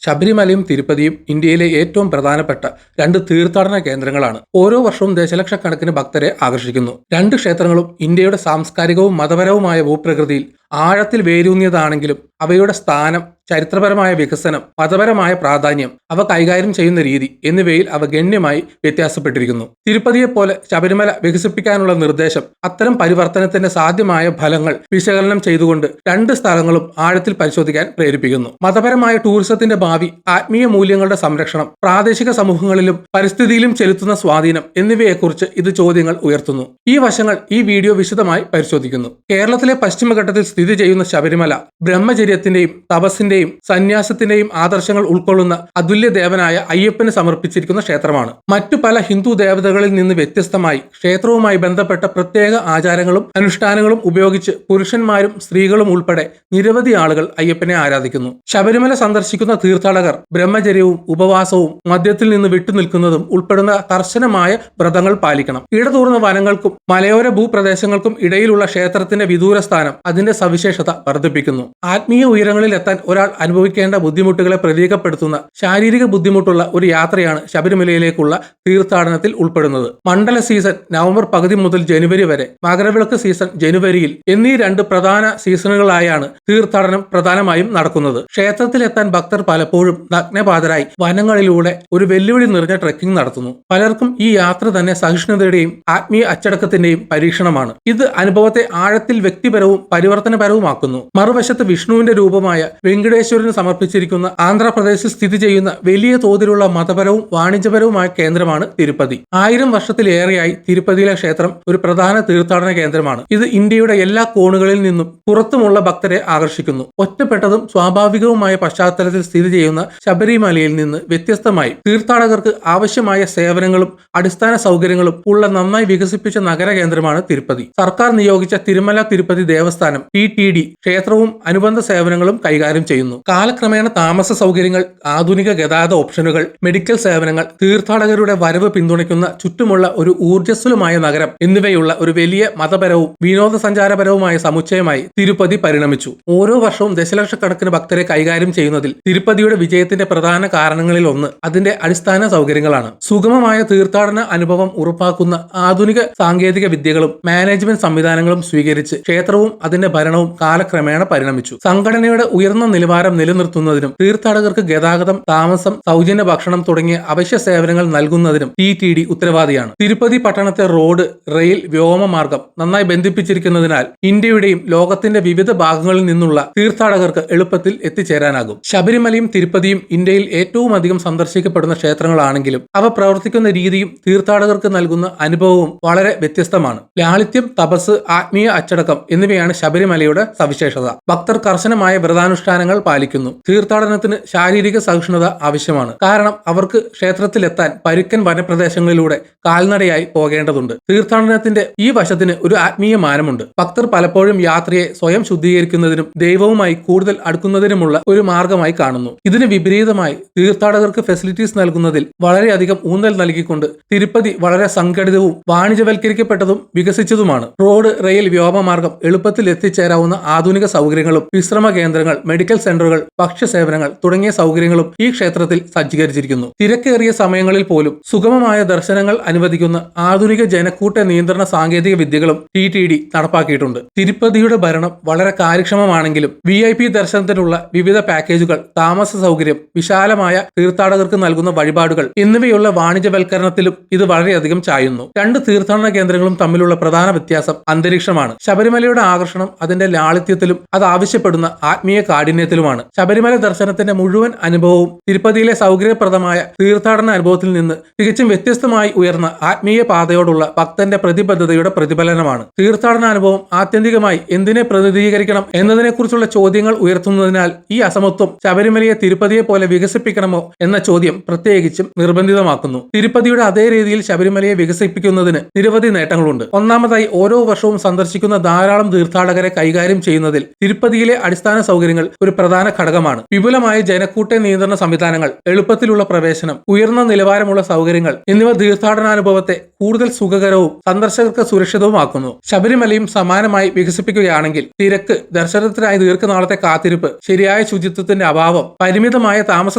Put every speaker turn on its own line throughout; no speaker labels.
ശബരിമലയും തിരുപ്പതിയും ഇന്ത്യയിലെ ഏറ്റവും പ്രധാനപ്പെട്ട രണ്ട് തീർത്ഥാടന കേന്ദ്രങ്ങളാണ്. ഓരോ വർഷവും ദശലക്ഷക്കണക്കിന് ഭക്തരെ ആകർഷിക്കുന്നു. രണ്ട് ക്ഷേത്രങ്ങളും ഇന്ത്യയുടെ സാംസ്കാരികവും മതപരവുമായ ഭൂപ്രകൃതിയിൽ ആഴത്തിൽ വേരൂന്നിയതാണെങ്കിലും അവയുടെ സ്ഥാനം, ചരിത്രപരമായ വികസനം, മതപരമായ പ്രാധാന്യം, അവ കൈകാര്യം ചെയ്യുന്ന രീതി എന്നിവയിൽ അവ ഗണ്യമായി വ്യത്യാസപ്പെട്ടിരിക്കുന്നു. തിരുപ്പതിയെപ്പോലെ ശബരിമല വികസിപ്പിക്കാനുള്ള നിർദ്ദേശം അത്തരം പരിവർത്തനത്തിന്റെ സാധ്യമായ ഫലങ്ങൾ വിശകലനം ചെയ്തുകൊണ്ട് രണ്ട് സ്ഥലങ്ങളും ആഴത്തിൽ പരിശോധിക്കാൻ പ്രേരിപ്പിക്കുന്നു. മതപരമായ ടൂറിസത്തിന്റെ ഭാവി, ആത്മീയ മൂല്യങ്ങളുടെ സംരക്ഷണം, പ്രാദേശിക സമൂഹങ്ങളിലും പരിസ്ഥിതിയിലും ചെലുത്തുന്ന സ്വാധീനം എന്നിവയെക്കുറിച്ച് ഇത് ചോദ്യങ്ങൾ ഉയർത്തുന്നു. ഈ വശങ്ങൾ ഈ വീഡിയോ വിശദമായി പരിശോധിക്കുന്നു. കേരളത്തിലെ പശ്ചിമഘട്ടത്തിൽ സ്ഥിതി ചെയ്യുന്ന ശബരിമല ബ്രഹ്മചര്യത്തിന്റെയും തപസ്സിന്റെയും സന്യാസത്തിന്റെയും ആദർശങ്ങൾ ഉൾക്കൊള്ളുന്ന അതുല്യ ദേവനായ അയ്യപ്പന് സമർപ്പിച്ചിരിക്കുന്ന ക്ഷേത്രമാണ്. മറ്റു പല ഹിന്ദു ദേവതകളിൽ നിന്ന് വ്യത്യസ്തമായി ക്ഷേത്രവുമായി ബന്ധപ്പെട്ട പ്രത്യേക ആചാരങ്ങളും അനുഷ്ഠാനങ്ങളും ഉപയോഗിച്ച് പുരുഷന്മാരും സ്ത്രീകളും ഉൾപ്പെടെ നിരവധി ആളുകൾ അയ്യപ്പനെ ആരാധിക്കുന്നു. ശബരിമല സന്ദർശിക്കുന്ന തീർത്ഥാടകർ ബ്രഹ്മചര്യവും ഉപവാസവും മദ്യത്തിൽ നിന്ന് വിട്ടുനിൽക്കുന്നതും ഉൾപ്പെടുന്ന കർശനമായ വ്രതങ്ങൾ പാലിക്കണം. ഇടതൂർന്ന വനങ്ങൾക്കും മലയോര ഭൂപ്രദേശങ്ങൾക്കും ഇടയിലുള്ള ക്ഷേത്രത്തിന്റെ വിദൂര സ്ഥാനം അതിന്റെ സവിശേഷത വർദ്ധിപ്പിക്കുന്നു. ആത്മീയ ഉയരങ്ങളിൽ എത്താൻ ഒരാൾ അനുഭവിക്കേണ്ട ബുദ്ധിമുട്ടുകളെ പ്രതീകപ്പെടുത്തുന്ന ശാരീരിക ബുദ്ധിമുട്ടുള്ള ഒരു യാത്രയാണ് ശബരിമലയിലേക്കുള്ള തീർത്ഥാടനത്തിൽ ഉൾപ്പെടുന്നത്. മണ്ഡല സീസൺ നവംബർ പകുതി മുതൽ ജനുവരി വരെ, മകരവിളക്ക് സീസൺ ജനുവരിയിൽ എന്നീ രണ്ട് പ്രധാന സീസണുകളായാണ് തീർത്ഥാടനം പ്രധാനമായും നടക്കുന്നത്. ക്ഷേത്രത്തിലെത്താൻ ഭക്തർ പലപ്പോഴും നഗ്നപാതരായി വനങ്ങളിലൂടെ ഒരു വെല്ലുവിളി നിറഞ്ഞ ട്രെക്കിംഗ് നടത്തുന്നു. പലർക്കും ഈ യാത്ര തന്നെ സഹിഷ്ണുതയുടെയും ആത്മീയ അച്ചടക്കത്തിന്റെയും പരീക്ഷണമാണ്. ഇത് അനുഭവത്തെ ആഴത്തിൽ വ്യക്തിപരവും പരിവർത്തനപരവുമാക്കുന്നു. മറുവശത്ത് വിഷ്ണുവിന്റെ രൂപമായ വെങ്കടേശ്വരന് സമർപ്പിച്ചിരിക്കുന്ന ആന്ധ്രാപ്രദേശിൽ സ്ഥിതി ചെയ്യുന്ന വലിയ തോതിലുള്ള മതപരവും വാണിജ്യപരവുമായ കേന്ദ്രമാണ് തിരുപ്പതി. 1000 വർഷത്തിലേറെയായി തിരുപ്പതിയിലെ ക്ഷേത്രം ഒരു പ്രധാന തീർത്ഥാടന കേന്ദ്രമാണ്. ഇത് ഇന്ത്യയുടെ എല്ലാ കോണുകളിൽ നിന്നും പുറത്തുമുള്ള ഭക്തരെ ആകർഷിക്കുന്നു. ഒറ്റപ്പെട്ടതും സ്വാഭാവികവുമായ പശ്ചാത്തലത്തിൽ സ്ഥിതി ചെയ്യുന്ന ശബരിമലയിൽ നിന്ന് വ്യത്യസ്തമായി തീർത്ഥാടകർക്ക് ആവശ്യമായ സേവനങ്ങളും അടിസ്ഥാന സൗകര്യങ്ങളും ഉള്ള നന്നായി വികസിപ്പിച്ച നഗര കേന്ദ്രമാണ് തിരുപ്പതി. സർക്കാർ നിയോഗിച്ച തിരുമല തിരുപ്പതി ദേവസ്ഥാനം TTD ക്ഷേത്രവും അനുബന്ധ സേവനങ്ങളും കൈകാര്യം ചെയ്യുന്നു. കാലക്രമേണ താമസ സൗകര്യങ്ങൾ, ആധുനിക ഗതാഗത ഓപ്ഷനുകൾ, മെഡിക്കൽ സേവനങ്ങൾ, തീർത്ഥാടകരുടെ വരവ് പിന്തുണയ്ക്കുന്ന ചുറ്റുമുള്ള ഒരു ഊർജ്ജസ്വലമായ നഗരം എന്നിവയുള്ള ഒരു വലിയ മതപരവും വിനോദസഞ്ചാരപരവുമായ സമുച്ചയമായി തിരുപ്പതി പരിണമിച്ചു. ഓരോ വർഷവും ദശലക്ഷക്കണക്കിന് ഭക്തരെ കൈകാര്യം ചെയ്യുന്നതിൽ തിരുപ്പതിയുടെ വിജയത്തിന്റെ പ്രധാന കാരണങ്ങളിൽ ഒന്ന് അതിന്റെ അടിസ്ഥാന സൗകര്യങ്ങളാണ്. സുഗമമായ തീർത്ഥാടന അനുഭവം ഉറപ്പാക്കുന്ന ആധുനിക സാങ്കേതിക വിദ്യകളും മാനേജ്മെന്റ് സംവിധാനങ്ങളും സ്വീകരിച്ച് ക്ഷേത്രവും അതിന്റെ ഭരണവും കാലക്രമേണ പരിണമിച്ചു. സംഘടനയുടെ ഉയർന്ന നിലവാരം നിലനിർത്തുന്നതിനും തീർത്ഥാടകർക്ക് ഗതാഗതം, താമസം, സൗജന്യ ഭക്ഷണം തുടങ്ങിയ അവശ്യ സേവനങ്ങൾ നൽകുന്നതിനും TTD ഉത്തരവാദിയാണ്. തിരുപ്പതി പട്ടണത്തെ റോഡ്, റെയിൽ, വ്യോമമാർഗം നന്നായി ബന്ധിപ്പിച്ചിരിക്കുന്നതിനാൽ ഇന്ത്യയുടെയും ലോകത്തിന്റെ വിവിധ ഭാഗങ്ങളിൽ നിന്നുള്ള തീർത്ഥാടകർക്ക് എളുപ്പത്തിൽ എത്തിച്ചേരാനാകും. ശബരിമലയും തിരുപ്പതിയും ഇന്ത്യയിൽ ഏറ്റവും അധികം സന്ദർശിക്കപ്പെടുന്ന ക്ഷേത്രങ്ങളാണെങ്കിലും അവ പ്രവർത്തിക്കുന്ന രീതിയും തീർത്ഥാടകർക്ക് നൽകുന്ന അനുഭവവും വളരെ വ്യത്യസ്തമാണ്. ലാളിത്യം, തപസ്, ആത്മീയ അച്ചടക്കം എന്നിവയാണ് ശബരിമലയുടെ സവിശേഷത. ഭക്തർ കർശനമായ വ്രതാനുഷ്ഠാനങ്ങൾ പാലിക്കുന്നു. തീർത്ഥാടനത്തിന് ശാരീരിക സഹിഷ്ണുത ആവശ്യമാണ്. കാരണം അവർക്ക് ക്ഷേത്രത്തിലെത്താൻ പരുക്കൻ വനപ്രദേശങ്ങളിലൂടെ കാൽനടയായി പോകേണ്ടതുണ്ട്. തീർത്ഥാടനത്തിന്റെ ഈ വശത്തിന് ഒരു ആത്മീയ മാനമുണ്ട്. ഭക്തർ പലപ്പോഴും യാത്രയെ സ്വയം ശുദ്ധീകരിക്കുന്നതിനും ദൈവവുമായി കൂടുതൽ അടുക്കുന്നതിനുമുള്ള ഒരു മാർഗമായി കാണുന്നു. ഇതിന് വിപരീതമായി തീർത്ഥാടകർക്ക് ഫെസിലിറ്റീസ് നൽകുന്നതിൽ വളരെയധികം ഊന്നൽ നൽകിക്കൊണ്ട് തിരുപ്പതി വളരെ സംഘടിതവും വാണിജ്യവൽക്കരിക്കപ്പെട്ടതും വികസിച്ചതുമാണ്. റോഡ്, റെയിൽ, വ്യോമമാർഗം, എളുപ്പത്തിൽ എത്തിച്ചേരാവുന്ന ആധുനിക സൗകര്യങ്ങളും വിശ്രമ കേന്ദ്രങ്ങൾ, മെഡിക്കൽ സെന്ററുകൾ, ഭക്ഷ്യസേവനങ്ങൾ തുടങ്ങിയ സൗകര്യങ്ങളും ഈ ക്ഷേത്രത്തിൽ സജ്ജീകരിച്ചിരിക്കുന്നു. തിരക്കേറിയ സമയങ്ങളിൽ പോലും സുഗമമായ ദർശനങ്ങൾ അനുവദിക്കുന്ന ആധുനിക ജനക്കൂട്ട നിയന്ത്രണ സാങ്കേതിക വിദ്യകളും TTD നടപ്പാക്കിയിട്ടുണ്ട്. തിരുപ്പതിയുടെ ഭരണം വളരെ കാര്യക്ഷമമാണെങ്കിലും VIP ദർശനത്തിനുള്ള വിവിധ പാക്കേജുകൾ, താമസ സൗകര്യം, വിശാലമായ തീർത്ഥാടകർക്ക് നൽകുന്ന വഴിപാടുകൾ എന്നിവയുള്ള വാണിജ്യവൽക്കരണത്തിലും ഇത് വളരെയധികം ചായുന്നു. രണ്ട് തീർത്ഥാടന കേന്ദ്രങ്ങളും തമ്മിലുള്ള പ്രധാന വ്യത്യാസം അന്തരീക്ഷമാണ്. ശബരിമലയുടെ ആകർഷണം അതിന്റെ ലാളിത്യത്തിലും അത് ആവശ്യപ്പെടുന്ന ആത്മീയ കാഠിന്യത്തിലുമാണ്. ശബരിമല ദർശനത്തിന്റെ മുഴുവൻ അനുഭവവും തിരുപ്പതിയിലെ സൗകര്യപ്രദമായ തീർത്ഥാടന അനുഭവത്തിൽ നിന്ന് തികച്ചും വ്യത്യസ്തമായി ഉയർന്ന ആത്മീയ പാതയോടുള്ള ഭക്തന്റെ പ്രതിബദ്ധതയുടെ പ്രതിഫലനമാണ്. തീർത്ഥാടന അനുഭവം ആത്യന്തികമായി എന്തിനെ പ്രതിനിധീകരിക്കണം എന്നതിനെക്കുറിച്ചുള്ള ചോദ്യങ്ങൾ ഉയർത്തുന്നതിനാൽ ഈ അസമത്വം ശബരിമലയെ തിരുപ്പതിയെ പോലെ വികസിപ്പിക്കണമോ എന്ന ചോദ്യം പ്രത്യേകിച്ചും നിർബന്ധിതമാക്കുന്നു. തിരുപ്പതിയുടെ അതേ രീതിയിൽ ശബരിമലയെ വികസിപ്പിക്കുന്നതിന് നിരവധി നേട്ടങ്ങളുണ്ട്. ഒന്നാമതായി, ഓരോ വർഷവും സന്ദർശിക്കുന്ന ധാരാളം തീർത്ഥാടകരെ കൈകാര്യം ചെയ്യുന്നതിൽ തിരുപ്പതിയിലെ അടിസ്ഥാന സൗകര്യങ്ങൾ ഒരു പ്രധാന പ്രധാന ഘടകമാണ്. വിപുലമായ ജനക്കൂട്ട നിയന്ത്രണ സംവിധാനങ്ങൾ, എളുപ്പത്തിലുള്ള പ്രവേശനം, ഉയർന്ന നിലവാരമുള്ള സൗകര്യങ്ങൾ എന്നിവ തീർത്ഥാടനാനുഭവത്തെ കൂടുതൽ സുഖകരവും സന്ദർശകർക്ക് സുരക്ഷിതവുമാക്കുന്നു. ശബരിമലയും സമാനമായി വികസിപ്പിക്കുകയാണെങ്കിൽ തിരക്ക്, ദർശനത്തിനായി ദീർഘനാളത്തെ കാത്തിരിപ്പ്, ശരിയായ ശുചിത്വത്തിന്റെ അഭാവം, പരിമിതമായ താമസ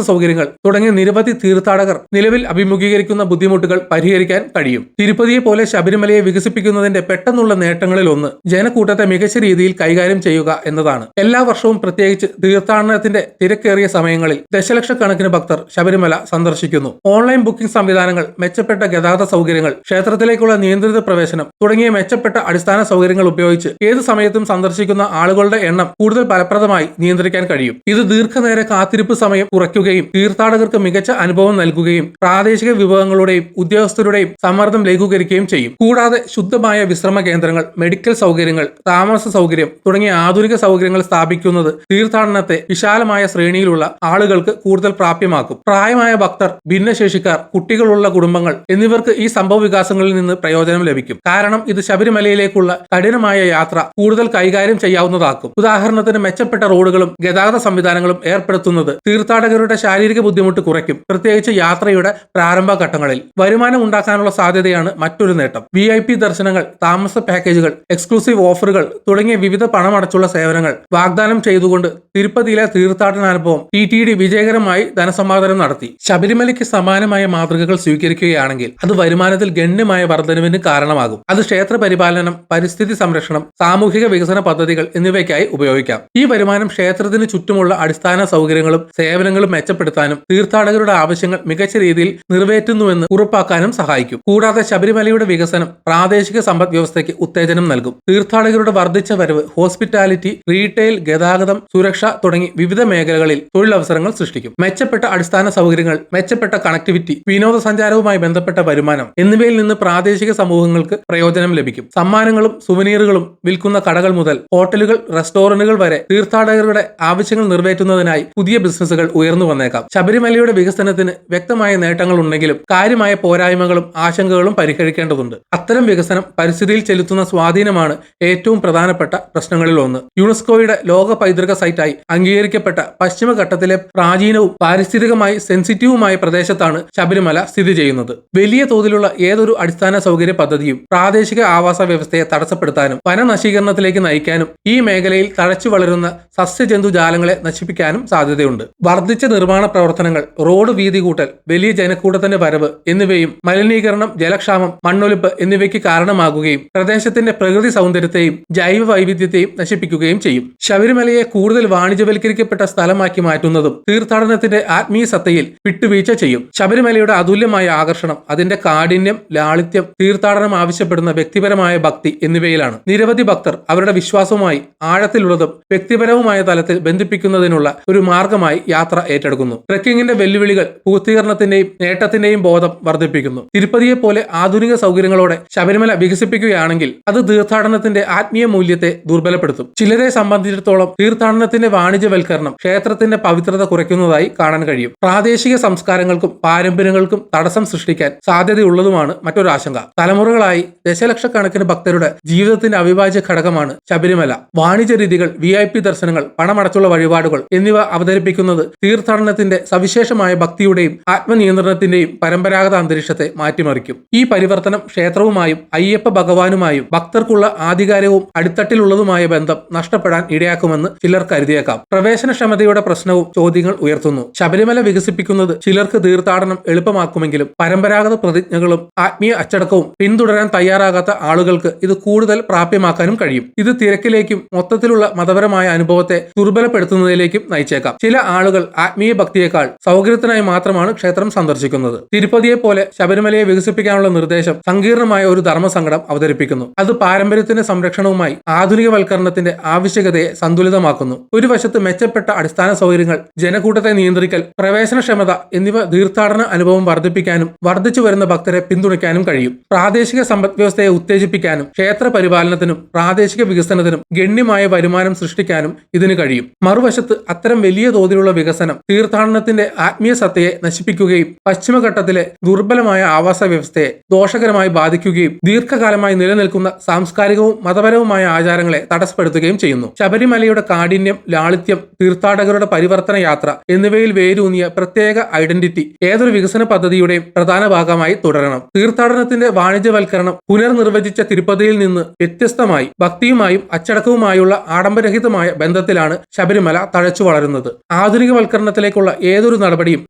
സൗകര്യങ്ങൾ തുടങ്ങിയ നിരവധി തീർത്ഥാടകർ നിലവിൽ അഭിമുഖീകരിക്കുന്ന ബുദ്ധിമുട്ടുകൾ പരിഹരിക്കാൻ കഴിയും. തിരുപ്പതിയെ പോലെ ശബരിമലയെ വികസിപ്പിക്കുന്നതിന്റെ പെട്ടെന്നുള്ള നേട്ടങ്ങളിൽ ഒന്ന് ജനക്കൂട്ടത്തെ മികച്ച രീതിയിൽ കൈകാര്യം ചെയ്യുക എന്നതാണ്. എല്ലാ വർഷവും പ്രത്യേകിച്ച് തീർത്ഥാടനത്തിന്റെ തിരക്കേറിയ സമയങ്ങളിൽ ദശലക്ഷക്കണക്കിന് ഭക്തർ ശബരിമല സന്ദർശിക്കുന്നു. ഓൺലൈൻ ബുക്കിംഗ് സംവിധാനങ്ങൾ, മെച്ചപ്പെട്ട ഗതാഗത സൗകര്യങ്ങൾ, ക്ഷേത്രത്തിലേക്കുള്ള നിയന്ത്രിത പ്രവേശനം തുടങ്ങിയ മെച്ചപ്പെട്ട അടിസ്ഥാന സൗകര്യങ്ങൾ ഉപയോഗിച്ച് ഏത് സമയത്തും സന്ദർശിക്കുന്ന ആളുകളുടെ എണ്ണം കൂടുതൽ ഫലപ്രദമായി നിയന്ത്രിക്കാൻ കഴിയും. ഇത് ദീർഘനേര കാത്തിരിപ്പ് സമയം കുറയ്ക്കുകയും തീർത്ഥാടകർക്ക് മികച്ച അനുഭവം നൽകുകയും പ്രാദേശിക വിഭവങ്ങളുടെയും ഉദ്യോഗസ്ഥരുടെയും സമ്മർദ്ദം ലഘൂകരിക്കുകയും ചെയ്യും. കൂടാതെ ശുദ്ധമായ വിശ്രമ കേന്ദ്രങ്ങൾ, മെഡിക്കൽ സൗകര്യങ്ങൾ, താമസ സൗകര്യം തുടങ്ങിയ ആധുനിക സൗകര്യങ്ങൾ സ്ഥാപിക്കുന്നത് തീർത്ഥാടനത്തെ വിശാലമായ ശ്രേണിയിലുള്ള ആളുകൾക്ക് കൂടുതൽ പ്രാപ്യമാക്കും. പ്രായമായ ഭക്തർ, ഭിന്നശേഷിക്കാർ, കുട്ടികളുള്ള കുടുംബങ്ങൾ എന്നിവർക്ക് ഈ സംഭവ വികാസങ്ങളിൽ നിന്ന് പ്രയോജനം ലഭിക്കും. കാരണം ഇത് ശബരിമലയിലേക്കുള്ള കഠിനമായ യാത്ര കൂടുതൽ കൈകാര്യം ചെയ്യാവുന്നതാക്കും. ഉദാഹരണത്തിന് മെച്ചപ്പെട്ട റോഡുകളും ഗതാഗത സംവിധാനങ്ങളും ഏർപ്പെടുത്തുന്നത് തീർത്ഥാടകരുടെ ശാരീരിക ബുദ്ധിമുട്ട് കുറയ്ക്കും, പ്രത്യേകിച്ച് യാത്രയുടെ പ്രാരംഭ ഘട്ടങ്ങളിൽ. വരുമാനം ഉണ്ടാക്കാനുള്ള സാധ്യതയാണ് മറ്റൊരു നേട്ടം. VIP ദർശനങ്ങൾ, താമസ പാക്കേജുകൾ, എക്സ്ക്ലൂസീവ് ഓഫറുകൾ തുടങ്ങിയ വിവിധ പണമടച്ചുള്ള സേവനങ്ങൾ വാഗ്ദാനം ചെയ്തുകൊണ്ട് തിരുപ്പതിയിലെ തീർത്ഥാടനാനുഭവം TTD വിജയകരമായി ധനസമാഹരണം നടത്തി. ശബരിമലയ്ക്ക് സമാനമായ മാതൃകകൾ സ്വീകരിക്കുകയാണെങ്കിൽ അത് വരുമാനത്തിൽ ഗണ്യമായ വർധനവിന് കാരണമാകും. അത് ക്ഷേത്ര പരിപാലനം, പരിസ്ഥിതി സംരക്ഷണം, സാമൂഹിക വികസന പദ്ധതികൾ എന്നിവയ്ക്കായി ഉപയോഗിക്കാം. ഈ വരുമാനം ക്ഷേത്രത്തിന് ചുറ്റുമുള്ള അടിസ്ഥാന സൗകര്യങ്ങളും സേവനങ്ങളും മെച്ചപ്പെടുത്താനും തീർത്ഥാടകരുടെ ആവശ്യങ്ങൾ മികച്ച രീതിയിൽ നിറവേറ്റുന്നുവെന്ന് ഉറപ്പാക്കാനും സഹായിക്കും. കൂടാതെ ശബരിമലയുടെ വികസനം പ്രാദേശിക സമ്പദ് വ്യവസ്ഥയ്ക്ക് ഉത്തേജനം നൽകും. തീർത്ഥാടകരുടെ വർദ്ധിച്ച വരവ് ഹോസ്പിറ്റാലിറ്റി, റീറ്റെയിൽ, ഗതാഗതം, സുരക്ഷ തുടങ്ങി വിവിധ മേഖലകളിൽ തൊഴിലവസരങ്ങൾ സൃഷ്ടിക്കും. മെച്ചപ്പെട്ട അടിസ്ഥാന സൗകര്യങ്ങൾ, മെച്ചപ്പെട്ട കണക്ടിവിറ്റി, വിനോദസഞ്ചാരവുമായി ബന്ധപ്പെട്ട വരുമാനം എന്നിവയിൽ നിന്ന് പ്രാദേശിക സമൂഹങ്ങൾക്ക് പ്രയോജനം ലഭിക്കും. സമ്മാനങ്ങളും സുവനീറുകളും വിൽക്കുന്ന കടകൾ മുതൽ ഹോട്ടലുകൾ, റെസ്റ്റോറന്റുകൾ വരെ തീർത്ഥാടകരുടെ ആവശ്യങ്ങൾ നിറവേറ്റുന്നതിനായി പുതിയ ബിസിനസ്സുകൾ ഉയർന്നു വന്നേക്കാം. ശബരിമലയുടെ വികസനത്തിന് വ്യക്തമായ നേട്ടങ്ങൾ ഉണ്ടെങ്കിലും കാര്യമായ പോരായ്മകളും ആശങ്കകളും പരിഹരിക്കേണ്ടതുണ്ട്. അത്തരം വികസനം പരിസ്ഥിതിയിൽ ചെലുത്തുന്ന സ്വാധീനമാണ് ഏറ്റവും പ്രധാനപ്പെട്ട പ്രശ്നങ്ങളിൽ ഒന്ന്. യുനെസ്കോയുടെ ലോക പൈതൃക സൈറ്റായി അംഗീകരിക്കപ്പെട്ട പശ്ചിമഘട്ടത്തിലെ പ്രാചീനവും പാരിസ്ഥിതികമായി സെൻസിറ്റീവുമായ പ്രദേശത്താണ് ശബരിമല സ്ഥിതി ചെയ്യുന്നത്. വലിയ തോതിലുള്ള ഏതൊരു അടിസ്ഥാന സൗകര്യ പദ്ധതിയും പ്രാദേശിക ആവാസ വ്യവസ്ഥയെ തടസ്സപ്പെടുത്താനും വനനശീകരണത്തിലേക്ക് നയിക്കാനും ഈ മേഖലയിൽ തഴച്ചു വളരുന്ന സസ്യജന്തുജാലങ്ങളെ നശിപ്പിക്കാനും സാധ്യതയുണ്ട്. വർദ്ധിച്ച നിർമ്മാണ പ്രവർത്തനങ്ങൾ, റോഡ് വീതി കൂട്ടൽ, വലിയ ജനക്കൂട്ടത്തിന്റെ വരവ് എന്നിവയും മലിനീകരണം, ജലക്ഷാമം, മണ്ണൊലിപ്പ് എന്നിവയ്ക്ക് കാരണമാകുകയും പ്രദേശത്തിന്റെ പ്രകൃതി സൗന്ദര്യത്തെയും ജൈവ വൈവിധ്യത്തെയും നശിപ്പിക്കുകയും ചെയ്യും. ശബരിമലയെ കൂടുതൽ വാണിജ്യവൽക്കരിക്കപ്പെട്ട സ്ഥലമാക്കി മാറ്റുന്നതും തീർത്ഥാടനത്തിന്റെ ആത്മീയ സത്തയിൽ വിട്ടുവീഴ്ച ചെയ്യും. ശബരിമലയുടെ അതുല്യമായ ആകർഷണം അതിന്റെ കാഠിന്യം, ലാളിത്യം, തീർത്ഥാടനം ആവശ്യപ്പെടുന്ന വ്യക്തിപരമായ ഭക്തി എന്നിവയിലാണ്. നിരവധി ഭക്തർ അവരുടെ വിശ്വാസവുമായി ആഴത്തിലുള്ളതും വ്യക്തിപരവുമായ തലത്തിൽ ബന്ധിപ്പിക്കുന്നതിനുള്ള ഒരു മാർഗമായി യാത്ര ഏറ്റെടുക്കുന്നു. ട്രെക്കിങ്ങിന്റെ വെല്ലുവിളികൾ പൂർത്തീകരണത്തിന്റെയും നേട്ടത്തിന്റെയും ബോധം വർദ്ധിപ്പിക്കുന്നു. തിരുപ്പതിയെ പോലെ ആധുനിക സൗകര്യങ്ങളോടെ ശബരിമല വികസിപ്പിക്കുകയാണെങ്കിൽ അത് തീർത്ഥാടനത്തിന്റെ ആത്മീയ മൂല്യത്തെ ദുർബലപ്പെടുത്തും. ചിലരെ സംബന്ധിച്ചിടത്തോളം തീർത്ഥാടനത്തിന്റെ വാണിജ്യവൽക്കരണം ക്ഷേത്രത്തിന്റെ പവിത്രത കുറയ്ക്കുന്നതായി കാണാൻ കഴിയും. പ്രാദേശിക സംസ്കാരങ്ങൾക്കും പാരമ്പര്യങ്ങൾക്കും തടസ്സം സൃഷ്ടിക്കാൻ സാധ്യതയുള്ളതുമാണ് മറ്റൊരു ആശങ്ക. തലമുറകളായി ദശലക്ഷക്കണക്കിന് ഭക്തരുടെ ജീവിതത്തിന്റെ അവിഭാജ്യ ഘടകമാണ് ശബരിമല. വാണിജ്യ രീതികൾ, VIP ദർശനങ്ങൾ, പണമടച്ചുള്ള വഴിപാടുകൾ എന്നിവ അവതരിപ്പിക്കുന്നത് തീർത്ഥാടനത്തിന്റെ സവിശേഷമായ ഭക്തിയുടെയും ആത്മനിയന്ത്രണത്തിന്റെയും പരമ്പരാഗത അന്തരീക്ഷത്തെ മാറ്റിമറിക്കും. ഈ പരിവർത്തനം ക്ഷേത്രവുമായും അയ്യപ്പ ഭഗവാനുമായും ഭക്തർക്കുള്ള ആധികാരികവും അടിത്തട്ടിലുള്ളതുമായ ബന്ധം നഷ്ടപ്പെടാൻ ഇടയാക്കുമെന്ന് ചിലർ കരുതിയേക്കാം. പ്രവേശനക്ഷമതയുടെ പ്രശ്നവും ചോദ്യങ്ങൾ ഉയർത്തുന്നു. ശബരിമല വികസിപ്പിക്കുന്നത് ചിലർക്ക് തീർത്ഥാടനം എളുപ്പമാക്കുമെങ്കിലും പരമ്പരാഗത പ്രതിജ്ഞകളും ആത്മീയ അച്ചടക്കവും പിന്തുടരാൻ തയ്യാറാകാത്ത ആളുകൾക്ക് ഇത് കൂടുതൽ പ്രാപ്യമാക്കാനും കഴിയും. ഇത് തിരക്കിലേക്കും മൊത്തത്തിലുള്ള മതപരമായ അനുഭവത്തെ ദുർബലപ്പെടുത്തുന്നതിലേക്കും നയിച്ചേക്കാം. ചില ആളുകൾ ആത്മീയ ഭക്തിയേക്കാൾ സൗകര്യത്തിനായി മാത്രമാണ് ക്ഷേത്രം സന്ദർശിക്കുന്നത്. തിരുപ്പതിയെ പോലെ ശബരിമലയെ വികസിപ്പിക്കാനുള്ള നിർദ്ദേശം സങ്കീർണമായ ഒരു ധർമ്മസങ്കടം അവതരിപ്പിക്കുന്നു. അത് പാരമ്പര്യത്തിന്റെ സംരക്ഷണവുമായി ആധുനികവൽക്കരണത്തിന്റെ ആവശ്യകതയെ സന്തുലിതമാക്കുന്നു. ഒരു വശത്ത് മെച്ചപ്പെട്ട അടിസ്ഥാന സൗകര്യങ്ങൾ, ജനക്കൂട്ടത്തെ നിയന്ത്രിക്കൽ, പ്രവേശനക്ഷമത എന്നിവ തീർത്ഥാടന അനുഭവം വർദ്ധിപ്പിക്കാനും വർദ്ധിച്ചു വരുന്ന ഭക്തരെ പിന്തുണയ്ക്കാനും കഴിയും. പ്രാദേശിക സമ്പദ് വ്യവസ്ഥയെ ഉത്തേജിപ്പിക്കാനും ക്ഷേത്ര പരിപാലനത്തിനും പ്രാദേശിക വികസനത്തിനും ഗണ്യമായ വരുമാനം സൃഷ്ടിക്കാനും ഇതിന് കഴിയും. മറുവശത്ത് അത്തരം വലിയ തോതിലുള്ള വികസനം തീർത്ഥാടനത്തിന്റെ ആത്മീയ സത്തയെ നശിപ്പിക്കുകയും പശ്ചിമഘട്ടത്തിലെ ദുർബലമായ ആവാസ വ്യവസ്ഥയെ ദോഷകരമായി ബാധിക്കുകയും ദീർഘകാലമായി നിലനിൽക്കുന്ന സാംസ്കാരികവും മതപരവുമായ ആചാരങ്ങളെ തടസ്സപ്പെടുത്തുകയും ചെയ്യുന്നു. ശബരിമലയുടെ കാഠിന്യം, ലാളിത്യം ലാളിത്യം, തീർത്ഥാടകരുടെ പരിവർത്തന യാത്ര എന്നിവയിൽ വേരൂന്നിയ പ്രത്യേക ഐഡന്റിറ്റി ഏതൊരു വികസന പദ്ധതിയുടെയും പ്രധാന ഭാഗമായി തുടരണം. തീർത്ഥാടനത്തിന്റെ വാണിജ്യവൽക്കരണം പുനർനിർവചിച്ച തിരുപ്പതിയിൽ നിന്ന് വ്യത്യസ്തമായി ഭക്തിയുമായും അച്ചടക്കവുമായുള്ള ആഡംബരഹിതമായ ബന്ധത്തിലാണ് ശബരിമല തഴച്ചു വളരുന്നത്. ആധുനികവൽക്കരണത്തിലേക്കുള്ള ഏതൊരു നടപടിയും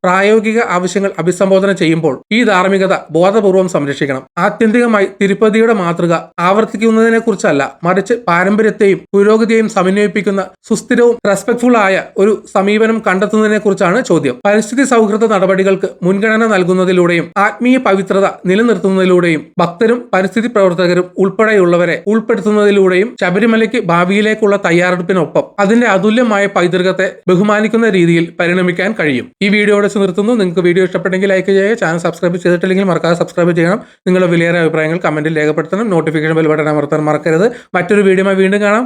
പ്രായോഗിക ആവശ്യങ്ങൾ അഭിസംബോധന ചെയ്യുമ്പോൾ ഈ ധാർമ്മികത ബോധപൂർവം സംരക്ഷിക്കണം. ആത്യന്തികമായി തിരുപ്പതിയുടെ മാതൃക ആവർത്തിക്കുന്നതിനെക്കുറിച്ചല്ല, മറിച്ച് പാരമ്പര്യത്തെയും പുരോഗതിയെയും സമന്വയിപ്പിക്കുന്ന സുസ്ഥിരവും റെസ്പെക്ട്ഫുൾ ആയ ഒരു സമീപനം കണ്ടെത്തുന്നതിനെക്കുറിച്ചാണ് ചോദ്യം. പരിസ്ഥിതി സൗഹൃദ നടപടികൾക്ക് മുൻഗണന നൽകുന്നതിലൂടെയും ആത്മീയ പവിത്രത നിലനിർത്തുന്നതിലൂടെയും ഭക്തരും പരിസ്ഥിതി പ്രവർത്തകരും ഉൾപ്പെടെയുള്ളവരെ ഉൾപ്പെടുത്തുന്നതിലൂടെയും ശബരിമലയ്ക്ക് ഭാവിയിലേക്കുള്ള തയ്യാറെടുപ്പിനൊപ്പം അതിന്റെ അതുല്യമായ പൈതൃകത്തെ ബഹുമാനിക്കുന്ന രീതിയിൽ പരിണമിക്കാൻ കഴിയും. ഈ വീഡിയോയുടെ നിർത്തുന്നു. നിങ്ങൾക്ക് വീഡിയോ ഇഷ്ടപ്പെട്ടെങ്കിൽ ലൈക്ക് ചെയ്യുക. ചാനൽ സബ്സ്ക്രൈബ് ചെയ്തിട്ടില്ലെങ്കിൽ മറക്കാതെ സബ്സ്ക്രൈബ് ചെയ്യണം. നിങ്ങളുടെ വിലയേറിയ അഭിപ്രായങ്ങൾ കമന്റിൽ രേഖപ്പെടുത്തണം. നോട്ടിഫിക്കേഷൻ ബെൽ ബട്ടൺ അമർത്താൻ മറക്കരുത്. മറ്റൊരു വീഡിയോയുമായി വീണ്ടും കാണാം.